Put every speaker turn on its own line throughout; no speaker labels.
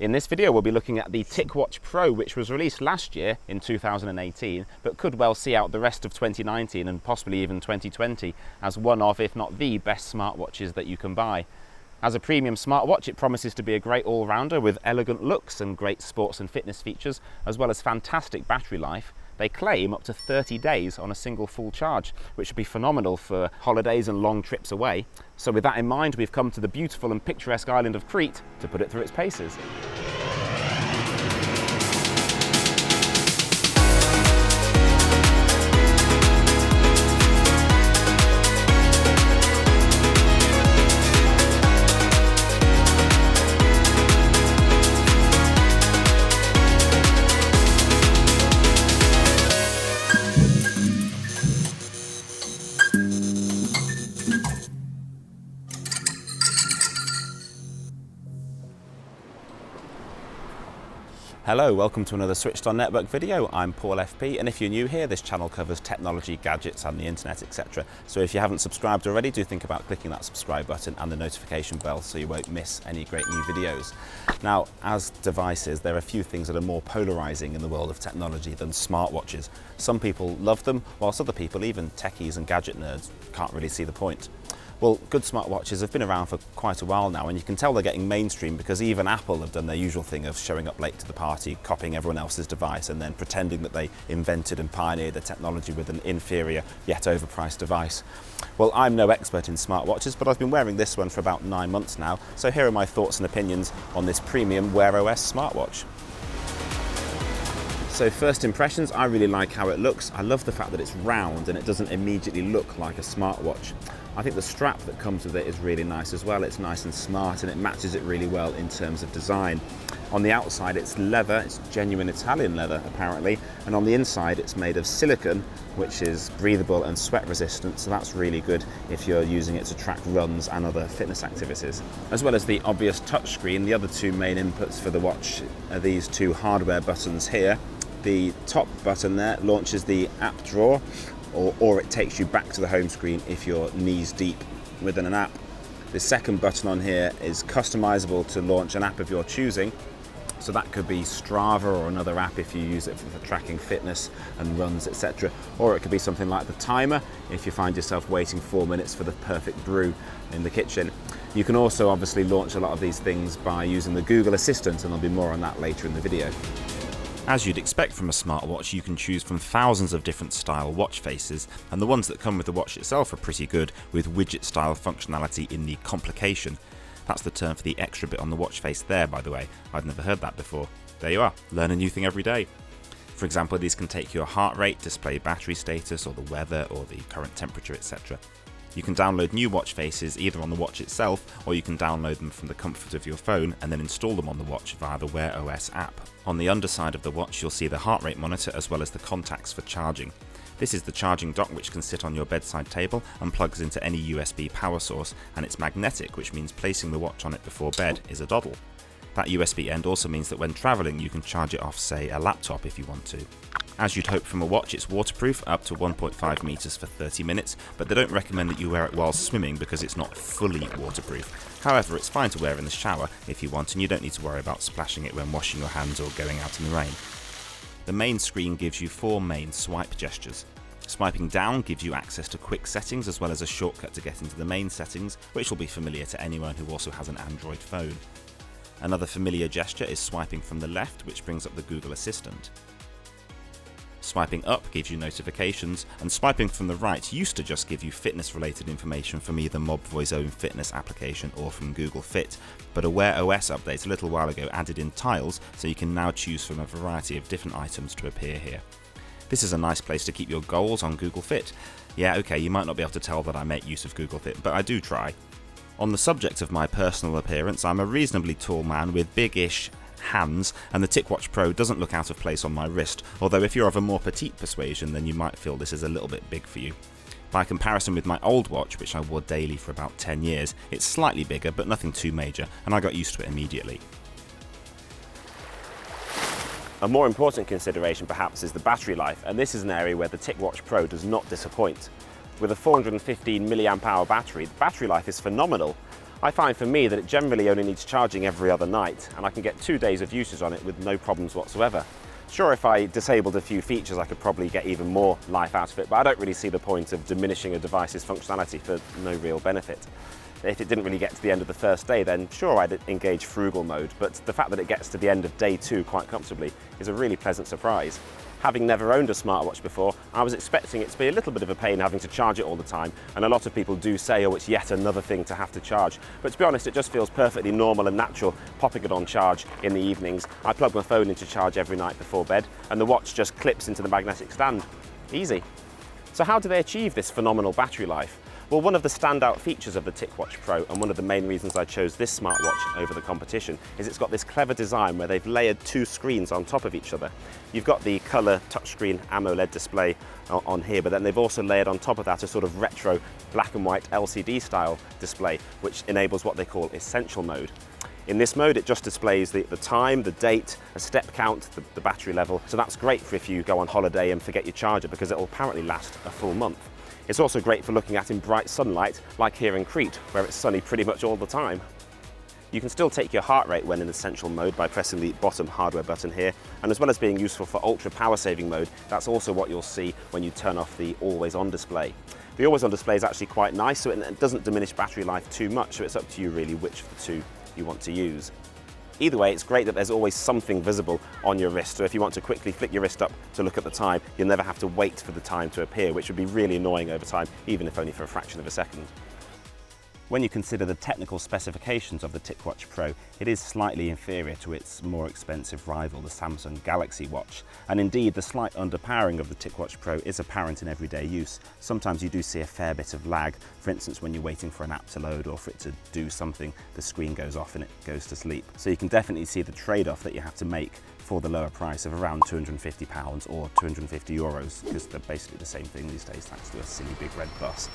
In this video we'll be looking at the TicWatch Pro, which was released last year in 2018 but could well see out the rest of 2019 and possibly even 2020 as one of, if not the best smartwatches that you can buy. As a premium smartwatch, it promises to be a great all-rounder with elegant looks and great sports and fitness features, as well as fantastic battery life. They claim up to 30 days on a single full charge, which would be phenomenal for holidays and long trips away. So with that in mind, we've come to the beautiful and picturesque island of Crete to put it through its paces. Hello, welcome to another Switched On Network video. I'm Paul FP, and if you're new here, this channel covers technology, gadgets and the internet, etc. So if you haven't subscribed already, do think about clicking that subscribe button and the notification bell so you won't miss any great new videos. Now, as devices, there are a few things that are more polarizing in the world of technology than smartwatches. Some people love them, whilst other people, even techies and gadget nerds, can't really see the point. Well, good smartwatches have been around for quite a while now, and you can tell they're getting mainstream because even Apple have done their usual thing of showing up late to the party, copying everyone else's device and then pretending that they invented and pioneered the technology with an inferior yet overpriced device. Well, I'm no expert in smartwatches, but I've been wearing this one for about 9 months now, so here are my thoughts and opinions on this premium WearOS smartwatch. So first impressions, I really like how it looks. I love the fact that it's round and it doesn't immediately look like a smartwatch. I think the strap that comes with it is really nice as well. It's nice and smart and it matches it really well in terms of design. On the outside it's leather, it's genuine Italian leather apparently, and on the inside it's made of silicone, which is breathable and sweat resistant, so that's really good if you're using it to track runs and other fitness activities. As well as the obvious touchscreen, the other two main inputs for the watch are these two hardware buttons here. The top button there launches the app drawer, or it takes you back to the home screen if you're knees deep within an app. The second button on here is customizable to launch an app of your choosing. So that could be Strava or another app if you use it for tracking fitness and runs, etc. Or it could be something like the timer if you find yourself waiting 4 minutes for the perfect brew in the kitchen. You can also obviously launch a lot of these things by using the Google Assistant, and there'll be more on that later in the video. As you'd expect from a smartwatch, you can choose from thousands of different style watch faces, and the ones that come with the watch itself are pretty good, with widget style functionality in the complication. That's the term for the extra bit on the watch face there, by the way. I'd never heard that before. There you are, learn a new thing every day. For example, these can take your heart rate, display battery status or the weather or the current temperature, etc. You can download new watch faces either on the watch itself, or you can download them from the comfort of your phone and then install them on the watch via the WearOS app. On the underside of the watch you'll see the heart rate monitor as well as the contacts for charging. This is the charging dock, which can sit on your bedside table and plugs into any USB power source, and it's magnetic, which means placing the watch on it before bed is a doddle. That USB end also means that when travelling you can charge it off, say, a laptop if you want to. As you'd hope from a watch, it's waterproof up to 1.5 meters for 30 minutes, but they don't recommend that you wear it while swimming because it's not fully waterproof. However, it's fine to wear in the shower if you want, and you don't need to worry about splashing it when washing your hands or going out in the rain. The main screen gives you 4 main swipe gestures. Swiping down gives you access to quick settings as well as a shortcut to get into the main settings, which will be familiar to anyone who also has an Android phone. Another familiar gesture is swiping from the left, which brings up the Google Assistant. Swiping up gives you notifications, and swiping from the right used to just give you fitness related information from either Mobvoi's own fitness application or from Google Fit, but a WearOS update a little while ago added in tiles, so you can now choose from a variety of different items to appear here. This is a nice place to keep your goals on Google Fit. Yeah, okay, you might not be able to tell that I make use of Google Fit, but I do try. On the subject of my personal appearance, I'm a reasonably tall man with big-ish hands, and the TicWatch Pro doesn't look out of place on my wrist, although if you're of a more petite persuasion then you might feel this is a little bit big for you. By comparison with my old watch, which I wore daily for about 10 years, it's slightly bigger but nothing too major, and I got used to it immediately. A more important consideration perhaps is the battery life, and this is an area where the TicWatch Pro does not disappoint. With a 415 mAh battery, the battery life is phenomenal. I find for me that it generally only needs charging every other night, and I can get 2 days of usage on it with no problems whatsoever. Sure, if I disabled a few features, I could probably get even more life out of it, but I don't really see the point of diminishing a device's functionality for no real benefit. If it didn't really get to the end of the first day, then sure, I'd engage frugal mode, but the fact that it gets to the end of day 2 quite comfortably is a really pleasant surprise. Having never owned a smartwatch before, I was expecting it to be a little bit of a pain having to charge it all the time, and a lot of people do say, oh, it's yet another thing to have to charge. But to be honest, it just feels perfectly normal and natural popping it on charge in the evenings. I plug my phone into charge every night before bed, and the watch just clips into the magnetic stand. Easy. So how do they achieve this phenomenal battery life? Well, one of the standout features of the TicWatch Pro, and one of the main reasons I chose this smartwatch over the competition, is it's got this clever design where they've layered 2 screens on top of each other. You've got the colour touchscreen AMOLED display on here, but then they've also layered on top of that a sort of retro black and white LCD style display, which enables what they call essential mode. In this mode, it just displays the time, the date, a step count, the battery level. So that's great for if you go on holiday and forget your charger, because it'll apparently last a full month. It's also great for looking at in bright sunlight, like here in Crete, where it's sunny pretty much all the time. You can still take your heart rate when in essential mode by pressing the bottom hardware button here, and as well as being useful for ultra power saving mode, that's also what you'll see when you turn off the always on display. The always on display is actually quite nice, so it doesn't diminish battery life too much, so it's up to you really which of the 2 you want to use. Either way, it's great that there's always something visible on your wrist, so if you want to quickly flick your wrist up to look at the time, you'll never have to wait for the time to appear, which would be really annoying over time, even if only for a fraction of a second. When you consider the technical specifications of the TicWatch Pro, it is slightly inferior to its more expensive rival, the Samsung Galaxy Watch. And indeed, the slight underpowering of the TicWatch Pro is apparent in everyday use. Sometimes you do see a fair bit of lag. For instance, when you're waiting for an app to load or for it to do something, the screen goes off and it goes to sleep. So you can definitely see the trade-off that you have to make for the lower price of around £250 or €250, because they're basically the same thing these days thanks to a silly big red bus.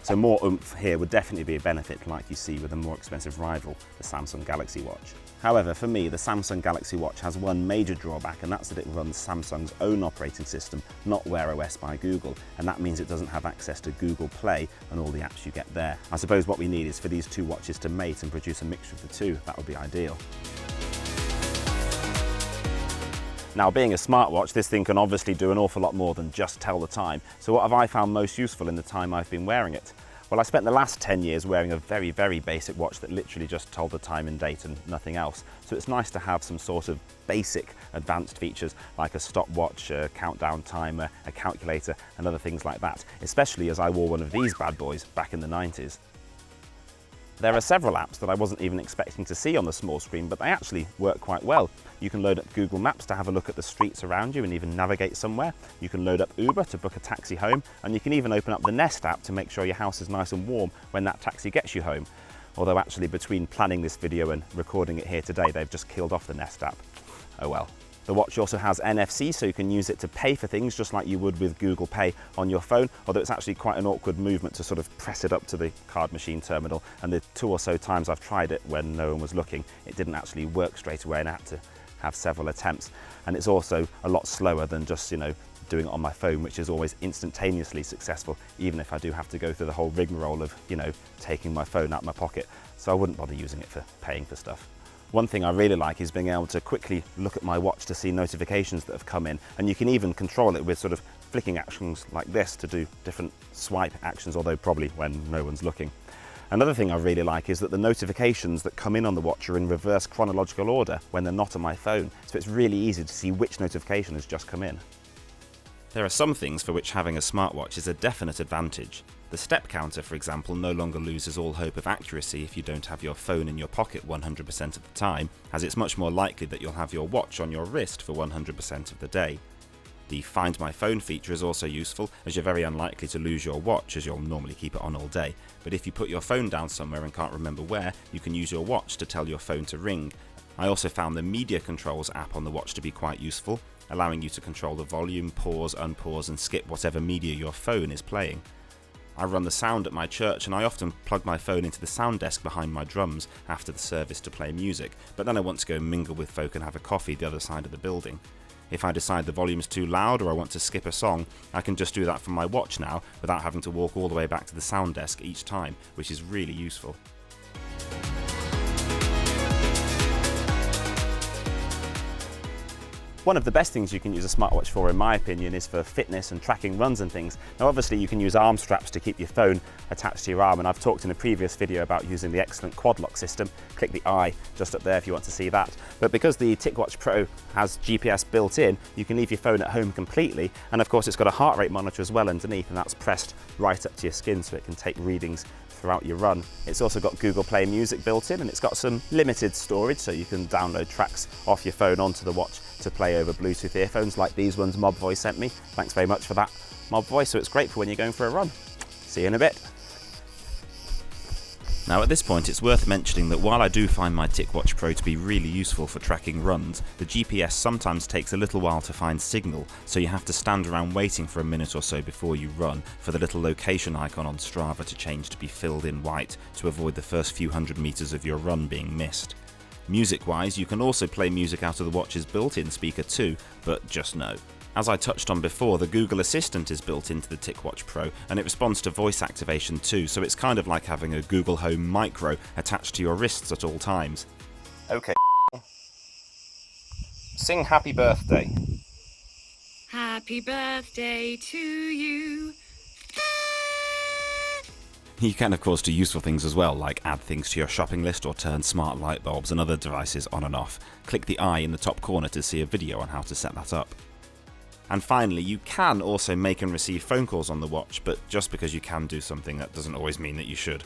So more oomph here would definitely be a benefit, like you see with a more expensive rival, the Samsung Galaxy Watch. However, for me, the Samsung Galaxy Watch has one major drawback, and that's that it runs Samsung's own operating system, not WearOS by Google, and that means it doesn't have access to Google Play and all the apps you get there. I suppose what we need is for these 2 watches to mate and produce a mixture of the 2. That would be ideal. Now, being a smartwatch, this thing can obviously do an awful lot more than just tell the time. So what have I found most useful in the time I've been wearing it? Well, I spent the last 10 years wearing a very, very basic watch that literally just told the time and date and nothing else. So it's nice to have some sort of basic advanced features like a stopwatch, a countdown timer, a calculator, and other things like that, especially as I wore one of these bad boys back in the 90s. There are several apps that I wasn't even expecting to see on the small screen, but they actually work quite well. You can load up Google Maps to have a look at the streets around you and even navigate somewhere. You can load up Uber to book a taxi home, and you can even open up the Nest app to make sure your house is nice and warm when that taxi gets you home. Although actually, between planning this video and recording it here today, they've just killed off the Nest app. Oh well. The watch also has NFC, so you can use it to pay for things just like you would with Google Pay on your phone, although it's actually quite an awkward movement to sort of press it up to the card machine terminal, and the 2 or so times I've tried it when no one was looking, it didn't actually work straight away and I had to have several attempts. And it's also a lot slower than just, doing it on my phone, which is always instantaneously successful, even if I do have to go through the whole rigmarole of, taking my phone out of my pocket. So I wouldn't bother using it for paying for stuff. One thing I really like is being able to quickly look at my watch to see notifications that have come in, and you can even control it with sort of flicking actions like this to do different swipe actions, although probably when no one's looking. Another thing I really like is that the notifications that come in on the watch are in reverse chronological order when they're not on my phone, so it's really easy to see which notification has just come in. There are some things for which having a smartwatch is a definite advantage. The step counter, for example, no longer loses all hope of accuracy if you don't have your phone in your pocket 100% of the time, as it's much more likely that you'll have your watch on your wrist for 100% of the day. The Find My Phone feature is also useful, as you're very unlikely to lose your watch, as you'll normally keep it on all day. But if you put your phone down somewhere and can't remember where, you can use your watch to tell your phone to ring. I also found the Media Controls app on the watch to be quite useful, allowing you to control the volume, pause, unpause, and skip whatever media your phone is playing. I run the sound at my church, and I often plug my phone into the sound desk behind my drums after the service to play music, but then I want to go mingle with folk and have a coffee the other side of the building. If I decide the volume's too loud or I want to skip a song, I can just do that from my watch now without having to walk all the way back to the sound desk each time, which is really useful. One of the best things you can use a smartwatch for, in my opinion, is for fitness and tracking runs and things. Now obviously you can use arm straps to keep your phone attached to your arm, and I've talked in a previous video about using the excellent quad lock system. Click the eye just up there if you want to see that. But because the TicWatch Pro has GPS built in, you can leave your phone at home completely, and of course it's got a heart rate monitor as well underneath, and that's pressed right up to your skin so it can take readings throughout your run. It's also got Google Play Music built in, and it's got some limited storage so you can download tracks off your phone onto the watch to play over Bluetooth earphones like these ones Mobvoi sent me. Thanks very much for that, Mobvoi. So it's great for when you're going for a run. See you in a bit. Now at this point it's worth mentioning that while I do find my TicWatch Pro to be really useful for tracking runs, the GPS sometimes takes a little while to find signal, so you have to stand around waiting for a minute or so before you run for the little location icon on Strava to change to be filled in white to avoid the first few hundred meters of your run being missed. Music-wise, you can also play music out of the watch's built-in speaker too, but just know. As I touched on before, the Google Assistant is built into the TicWatch Pro, and it responds to voice activation too, so it's kind of like having a Google Home Micro attached to your wrists at all times. Okay. Sing Happy Birthday.
Happy birthday to you.
You can of course do useful things as well, like add things to your shopping list or turn smart light bulbs and other devices on and off. Click the eye in the top corner to see a video on how to set that up. And finally, you can also make and receive phone calls on the watch, but just because you can do something, that doesn't always mean that you should.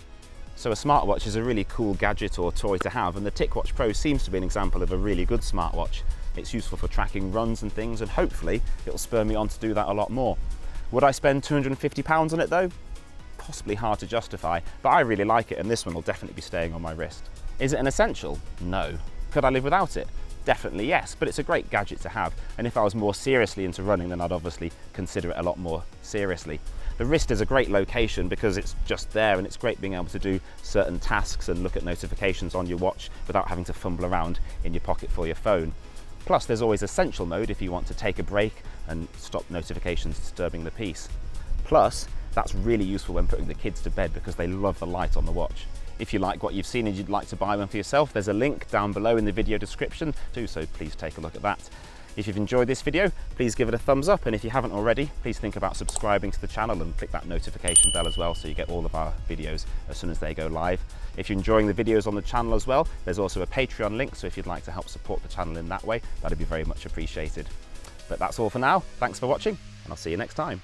So a smartwatch is a really cool gadget or toy to have, and the TicWatch Pro seems to be an example of a really good smartwatch. It's useful for tracking runs and things, and hopefully it'll spur me on to do that a lot more. Would I spend £250 on it though? Possibly hard to justify, but I really like it, and this one will definitely be staying on my wrist. Is it an essential? No. Could I live without it? Definitely yes, but it's a great gadget to have, and if I was more seriously into running, then I'd obviously consider it a lot more seriously. The wrist is a great location because it's just there, and it's great being able to do certain tasks and look at notifications on your watch without having to fumble around in your pocket for your phone. Plus there's always essential mode if you want to take a break and stop notifications disturbing the peace. Plus that's really useful when putting the kids to bed because they love the light on the watch. If you like what you've seen and you'd like to buy one for yourself, there's a link down below in the video description too, so please take a look at that. If you've enjoyed this video, please give it a thumbs up, and if you haven't already, please think about subscribing to the channel and click that notification bell as well so you get all of our videos as soon as they go live. If you're enjoying the videos on the channel as well, there's also a Patreon link, so if you'd like to help support the channel in that way, that'd be very much appreciated. But that's all for now. Thanks for watching, and I'll see you next time.